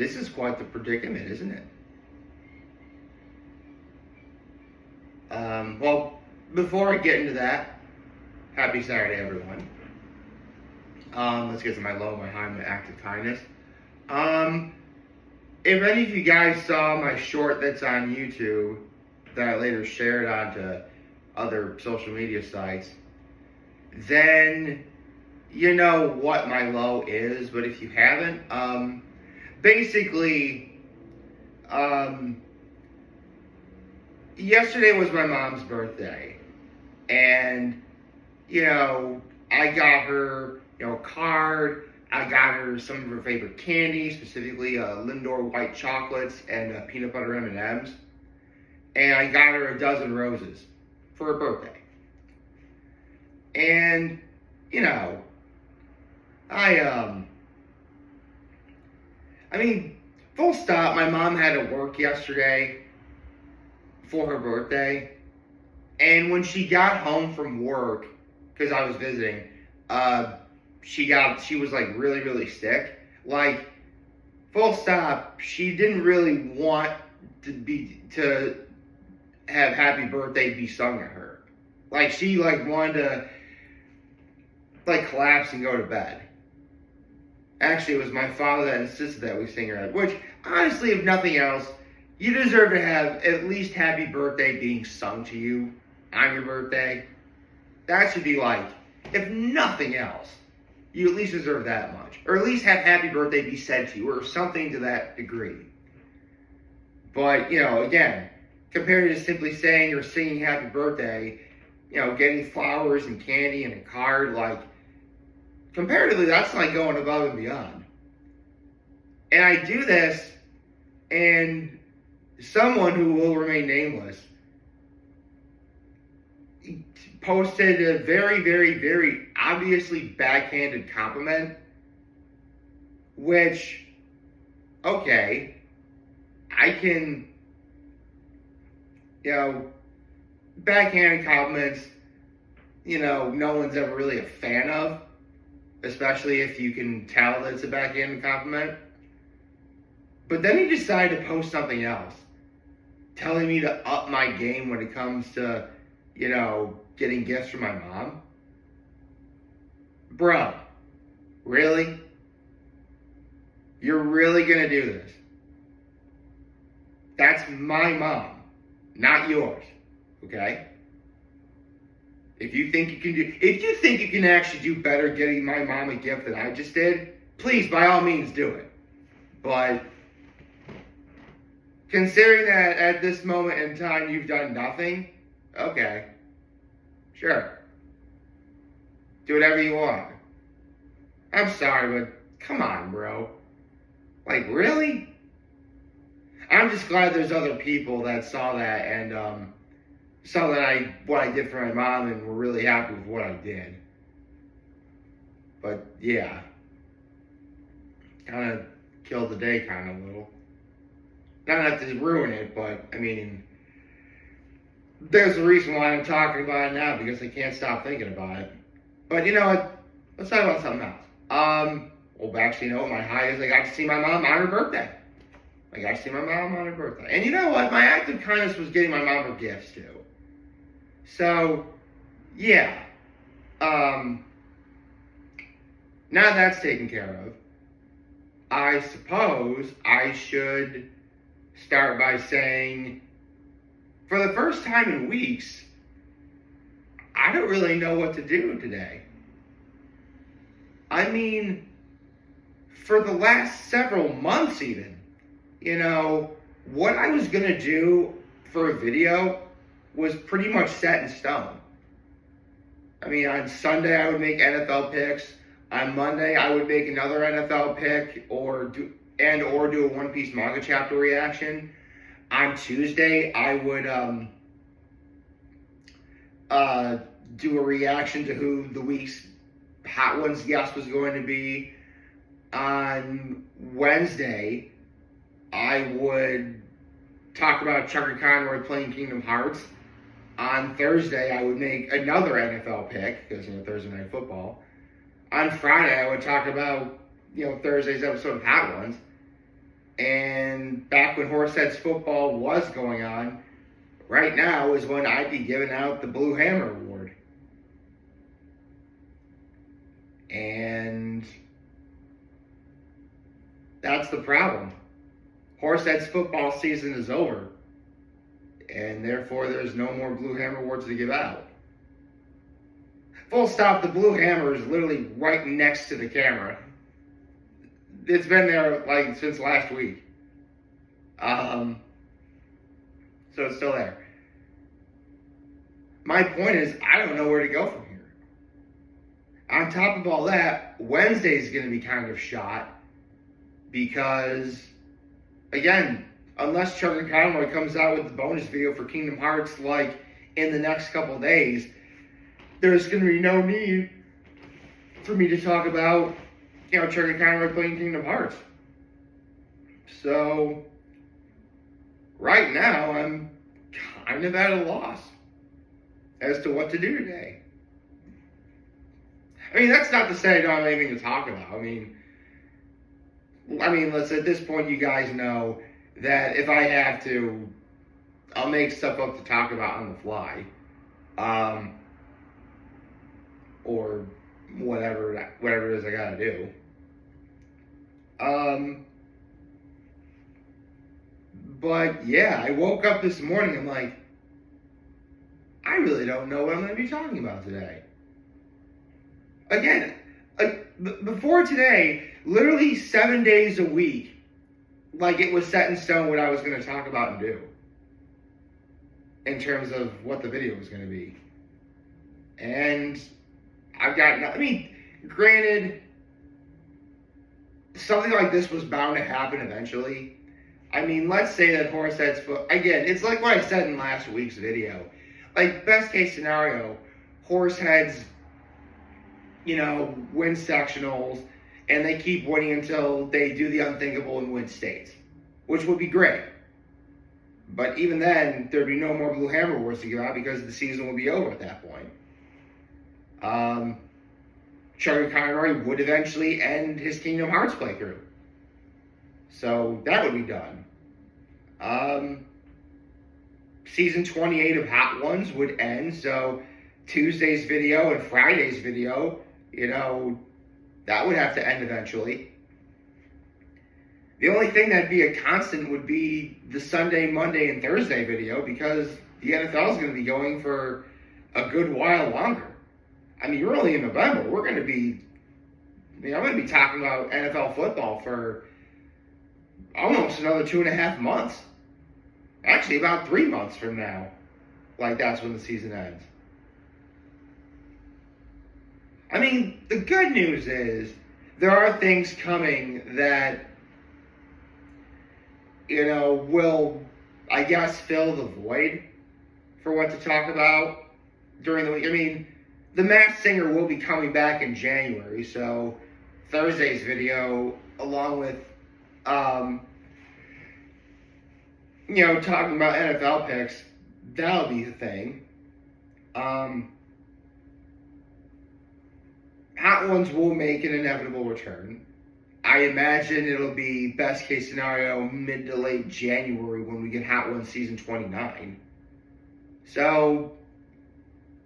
this is quite the predicament, isn't it? Well, before I get into that, happy Saturday, everyone. Let's get to my low, my high, my act of kindness. If any of you guys saw my short that's on YouTube that I later shared onto other social media sites, then you know what my low is. But if you haven't, basically, yesterday was my mom's birthday, and I got her a card. I got her some of her favorite candy, specifically Lindor white chocolates and peanut butter M&Ms. And I got her a dozen roses for her birthday. And, full stop, my mom had to work yesterday for her birthday. And when she got home from work, because I was visiting, she was like really, really sick. Like, full stop, she didn't really want to have happy birthday be sung to her. Like, she wanted to collapse and go to bed. Actually, it was my father that insisted that we sing her, which honestly, if nothing else, you deserve to have at least happy birthday being sung to you on your birthday. That should be if nothing else, you at least deserve that much. Or at least have happy birthday be said to you, or something to that degree. But, again, compared to simply saying or singing happy birthday, getting flowers and candy and a card, comparatively, that's going above and beyond. And I do this, and someone who will remain nameless posted a very, very, very obviously backhanded compliment, which, okay, I can, backhanded compliments, no one's ever really a fan of, especially if you can tell that it's a backhanded compliment. But then he decided to post something else, telling me to up my game when it comes to, getting gifts from my mom. Bro, really? You're really gonna do this? That's my mom, not yours, okay? If you think you can actually do better getting my mom a gift than I just did, please, by all means, do it. But considering that at this moment in time you've done nothing, okay, sure. Do whatever you want. I'm sorry, but come on, bro. Really? I'm just glad there's other people that saw that and saw that what I did for my mom and were really happy with what I did. But yeah, kind of killed the day, kind of a little. Not to ruin it, but there's a reason why I'm talking about it now, because I can't stop thinking about it. But you know what? Let's talk about something else. My high is I got to see my mom on her birthday. I got to see my mom on her birthday. And you know what? My act of kindness was getting my mom her gifts too. So, yeah. Now that's taken care of, I suppose I should start by saying, for the first time in weeks, I don't really know what to do today. For the last several months even, what I was going to do for a video was pretty much set in stone. On Sunday I would make NFL picks. On Monday I would make another NFL pick or do a One Piece manga chapter reaction. On Tuesday I would do a reaction to who the week's Hot Ones guest was going to be. On Wednesday I would talk about Chucker Conroy playing Kingdom Hearts. On Thursday, I would make another NFL pick, because, Thursday Night Football. On Friday, I would talk about, Thursday's episode of Hot Ones. And back when Horseheads football was going on, right now is when I'd be giving out the Blue Hammer Award. And that's the problem. Horseheads football season is over. And therefore, there's no more Blue Hammer Awards to give out. Full stop, the Blue Hammer is literally right next to the camera. It's been there like since last week. So it's still there. My point is, I don't know where to go from here. On top of all that, Wednesday's going to be kind of shot because, again, unless Chuck Conroy comes out with the bonus video for Kingdom Hearts like in the next couple days, there's going to be no need for me to talk about, Chuck Conroy playing Kingdom Hearts. So, right now, I'm kind of at a loss as to what to do today. I mean, that's not to say I don't have anything to talk about. I mean, let's at this point, you guys know that if I have to, I'll make stuff up to talk about on the fly. Or whatever it is I gotta do. But yeah, I woke up this morning, I'm like, I really don't know what I'm gonna be talking about today. Again, before today, literally 7 days a week, like it was set in stone what I was gonna talk about and do. In terms of what the video was gonna be. And I've got, granted, something like this was bound to happen eventually. Let's say that Horseheads, again, it's like what I said in last week's video. Like, best case scenario, Horseheads, win sectionals, and they keep winning until they do the unthinkable and win states, which would be great. But even then, there'd be no more Blue Hammer Awards to give out because the season will be over at that point. Chuck Conroy would eventually end his Kingdom Hearts playthrough. So that would be done. Season 28 of Hot Ones would end, so Tuesday's video and Friday's video, that would have to end eventually. The only thing that'd be a constant would be the Sunday, Monday, and Thursday video because the NFL is going to be going for a good while longer. We're only in November. We're going to be, I'm going to be talking about NFL football for almost another 2.5 months. Actually, about 3 months from now. Like, that's when the season ends. The good news is there are things coming that, will, I guess, fill the void for what to talk about during the week. The Masked Singer will be coming back in January, so Thursday's video, along with, talking about NFL picks, that'll be the thing. Hot Ones will make an inevitable return. I imagine it'll be, best case scenario, mid to late January when we get Hot Ones Season 29. So,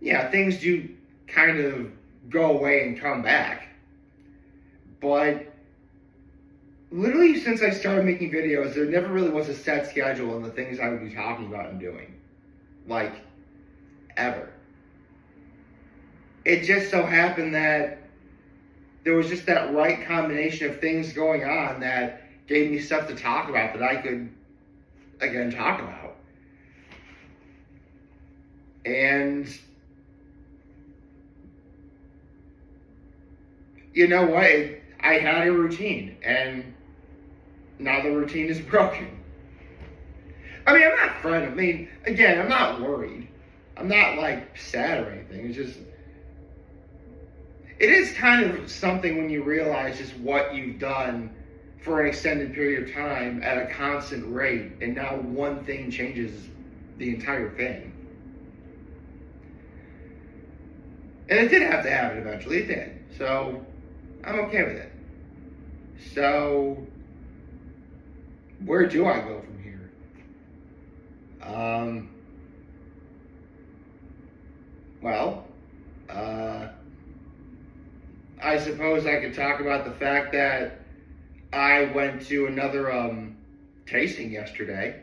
yeah, things do kind of go away and come back. But literally since I started making videos, there never really was a set schedule on the things I would be talking about and doing. Like, ever. It just so happened that there was just that right combination of things going on that gave me stuff to talk about that I could, again, talk about. And you know what? I had a routine, and now the routine is broken. I'm not frightened. Again, I'm not worried. I'm not, sad or anything. It's just, it is kind of something when you realize just what you've done for an extended period of time at a constant rate, and now one thing changes the entire thing. And it did have to happen eventually. It did. So I'm okay with it. So, where do I go from here? Um, well, I suppose I could talk about the fact that I went to another tasting yesterday.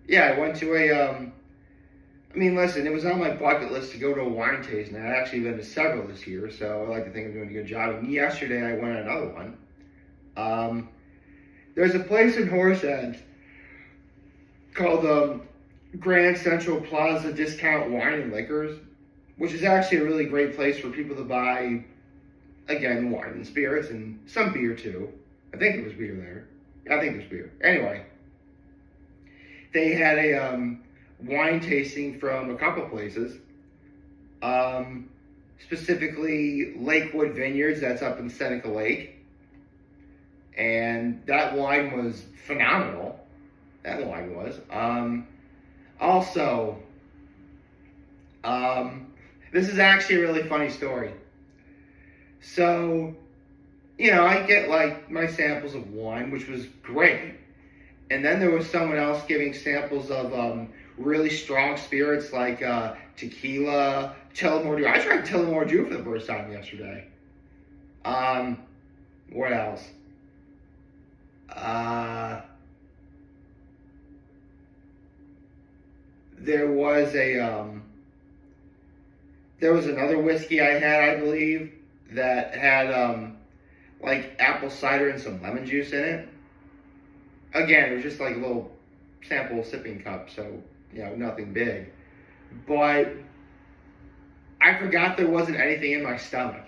Yeah, I went to I mean, listen, it was on my bucket list to go to a wine tasting. I've actually been to several this year, so I like to think I'm doing a good job. And yesterday I went to another one. There's a place in Horse End called Grand Central Plaza Discount Wine and Liquors, which is actually a really great place for people to buy, again, wine and spirits and some beer too. I think there was beer there. I think there's beer. Anyway, they had a wine tasting from a couple places, specifically Lakewood Vineyards, that's up in Seneca Lake, and that wine was phenomenal. That wine was. Also, this is actually a really funny story. So, I get like my samples of wine, which was great. And then there was someone else giving samples of really strong spirits like tequila, Tullamore Dew. I tried Tullamore Dew for the first time yesterday. What else? There was another whiskey I had, I believe, that had like apple cider and some lemon juice in it. Again, it was just like a little sample sipping cup, so nothing big. But I forgot there wasn't anything in my stomach.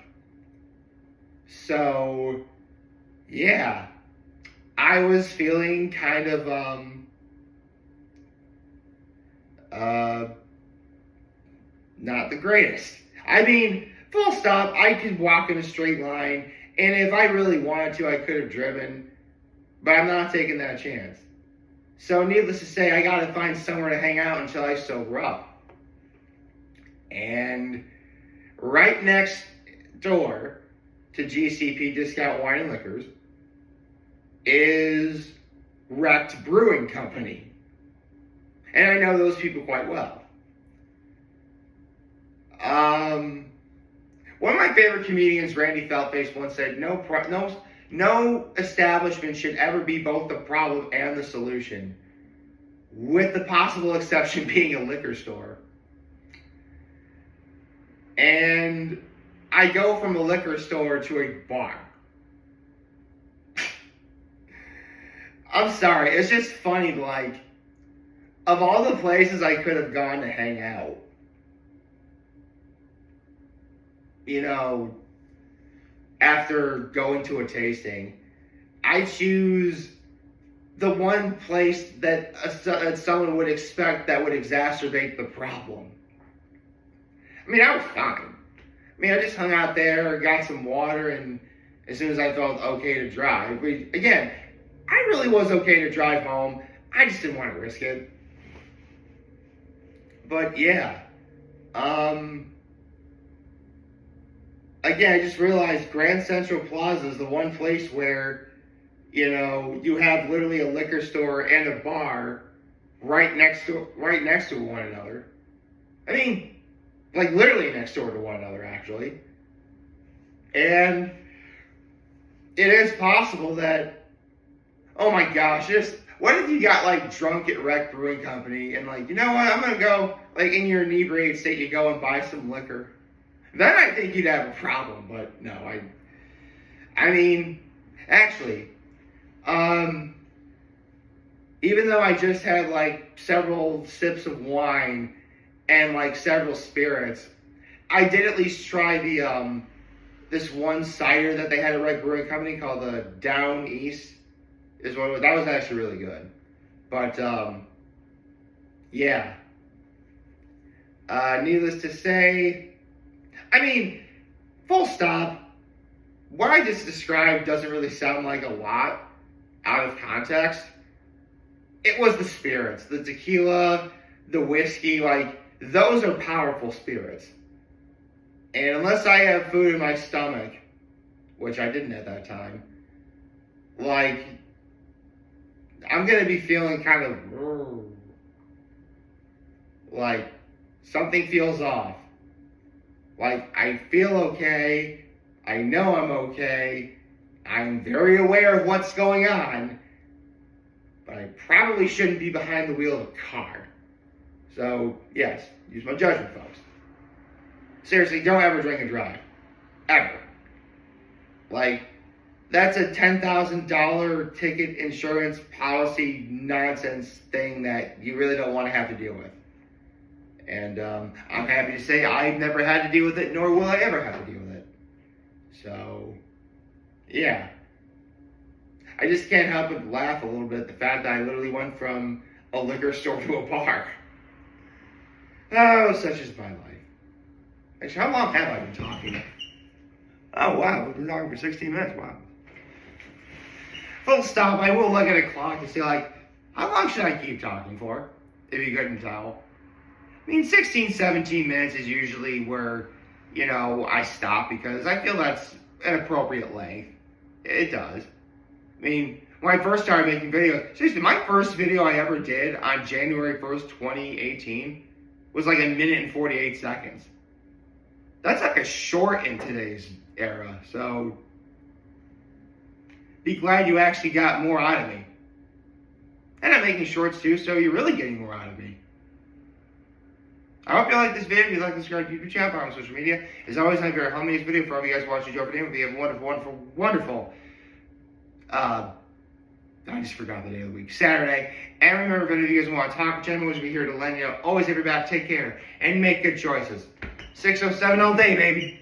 So yeah, I was feeling kind of not the greatest. I mean, full stop, I could walk in a straight line, and if I really wanted to, I could have driven, but I'm not taking that chance. So needless to say, I gotta find somewhere to hang out until I sober up. And right next door to GCP Discount Wine and Liquors is Wrecked Brewing Company. And I know those people quite well. One of my favorite comedians, Randy Feltface, once said, no establishment should ever be both the problem and the solution, with the possible exception being a liquor store. And I go from a liquor store to a bar. I'm sorry, it's just funny, like, of all the places I could have gone to hang out, after going to a tasting, I choose the one place that someone would expect that would exacerbate the problem. I mean, I was fine. I mean, I just hung out there, got some water, and as soon as I felt okay to drive, again, I really was okay to drive home. I just didn't want to risk it. But yeah, again, I just realized Grand Central Plaza is the one place where, you have literally a liquor store and a bar right next to one another. I mean, like literally next door to one another, actually. And it is possible that, oh my gosh, what if you got like drunk at Wreck Brewing Company and like, you know what, I'm gonna go, like in your inebriated state, you go and buy some liquor. Then I think you'd have a problem, but no, I mean, actually, even though I just had like several sips of wine and like several spirits, I did at least try the this one cider that they had at Wreck Brewing Company called the Down East. That was actually really good. But yeah. Needless to say, I mean, full stop, what I just described doesn't really sound like a lot out of context. It was the spirits, the tequila, the whiskey, like, those are powerful spirits. And unless I have food in my stomach, which I didn't at that time, like, I'm going to be feeling kind of like something feels off. Like I feel okay. I know I'm okay. I'm very aware of what's going on. But I probably shouldn't be behind the wheel of a car. So, yes, use my judgment, folks. Seriously, don't ever drink and drive. Ever. Like, that's a $10,000 ticket insurance policy nonsense thing that you really don't want to have to deal with. And I'm happy to say I've never had to deal with it, nor will I ever have to deal with it. So, yeah. I just can't help but laugh a little bit at the fact that I literally went from a liquor store to a bar. Oh, such is my life. Actually, how long have I been talking? Oh, wow, we've been talking for 16 minutes, wow. Full stop, I will look at a clock and see, like, how long should I keep talking for, if you couldn't tell? I mean, 16, 17 minutes is usually where, I stop because I feel that's an appropriate length. It does. I mean, when I first started making videos, seriously, my first video I ever did on January 1st, 2018 was like 1minute and 48 seconds. That's like a short in today's era, so be glad you actually got more out of me. And I'm making shorts too, so you're really getting more out of me. I hope you like this video. If you like, subscribe to the YouTube channel, follow me on social media. As always, I'm very humble in this video for all of you guys watching Joe for Damon. You have a wonderful, wonderful, I just forgot the day of the week, Saturday. And remember, if any of you guys want to talk, gentlemen, we'll be here to lend you. Always have your back, take care, and make good choices. 607 all day, baby.